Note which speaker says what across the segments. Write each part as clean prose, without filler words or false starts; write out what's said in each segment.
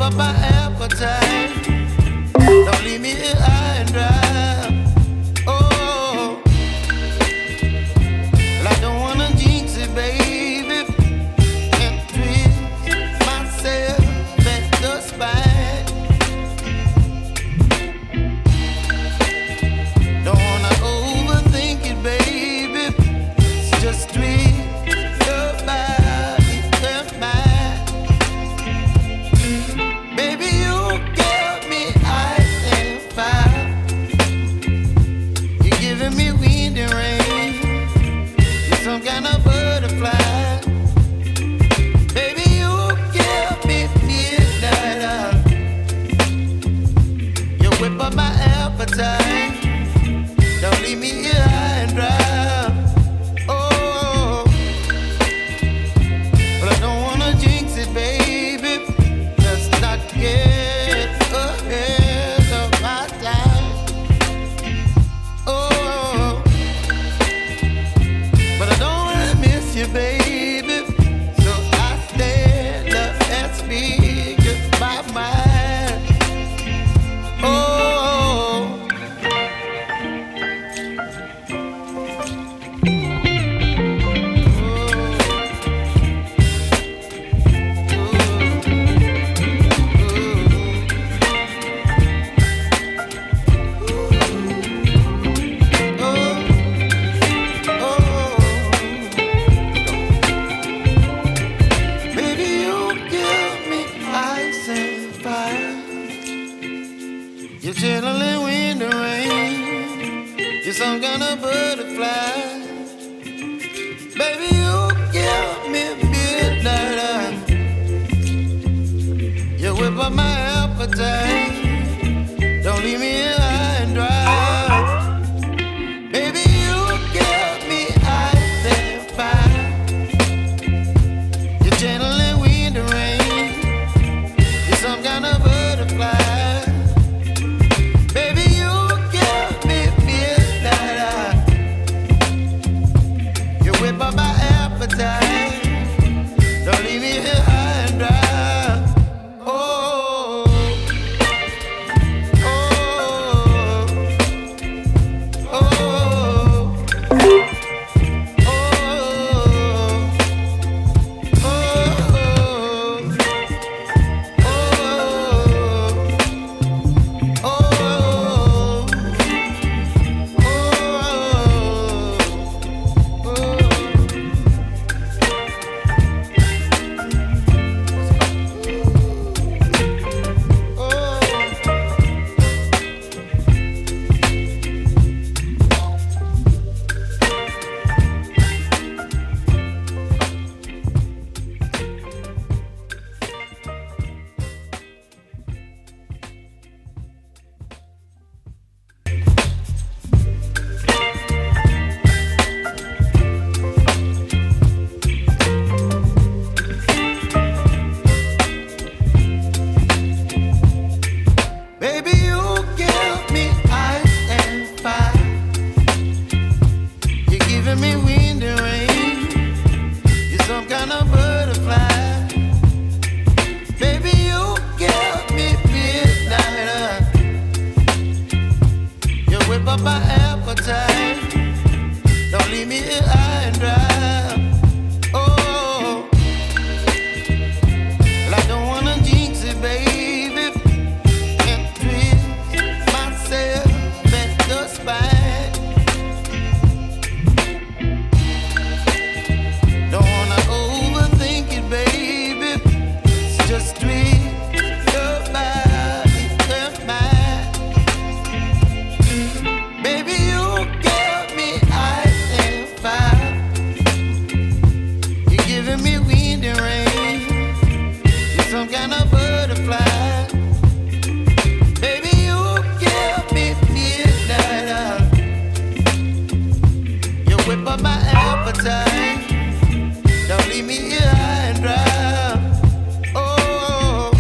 Speaker 1: up my appetite. Don't leave me here high and dry. Oh, well, I don't wanna jinx it, baby, and twist myself at the spine. Don't wanna overthink it, baby. It's just twist your body and mine. Baby, you give me ice and fire. You're giving me wind and rain. You're some kind of butterfly. Baby, you give me midnight. You whip up my appetite. Don't leave me here high and dry. Oh, but I don't wanna jinx it, baby. Let's not get ahead of my time. Oh, but I don't wanna miss you, baby. So I stand up and speak my mind. Oh. Baby, you give me ice and fire. You're chilling wind and rain. You're some kind of butterfly. Baby, you give me midnight. You whip up my appetite. Don't leave me here high and dry. Baby, you give me ice and fire. You're channeling wind and rain. You're some kind of butterfly. Baby, you give me midnight. You whip up my appetite. Don't leave me here high and dry. Oh, oh, oh, baby, you give me ice and fire. You're giving me wind and rain. You're some kind of butterfly. Baby, you give me midnight. You whip up my appetite. Don't leave me here high and dry. Oh, well, I don't wanna jinx it, baby, and twist myself at the spine. Don't wanna overthink it, baby. It's just twist your body and mine. Baby, you give me ice and fire. You're giving me wind and rain. You're some kind of butterfly. Baby, you give me midnight. You whip up my appetite. Don't leave me here high and dry. Oh,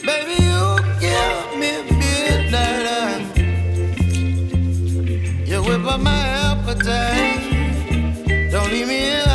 Speaker 1: Baby, you give me midnight. You whip up my appetite. Don't leave me here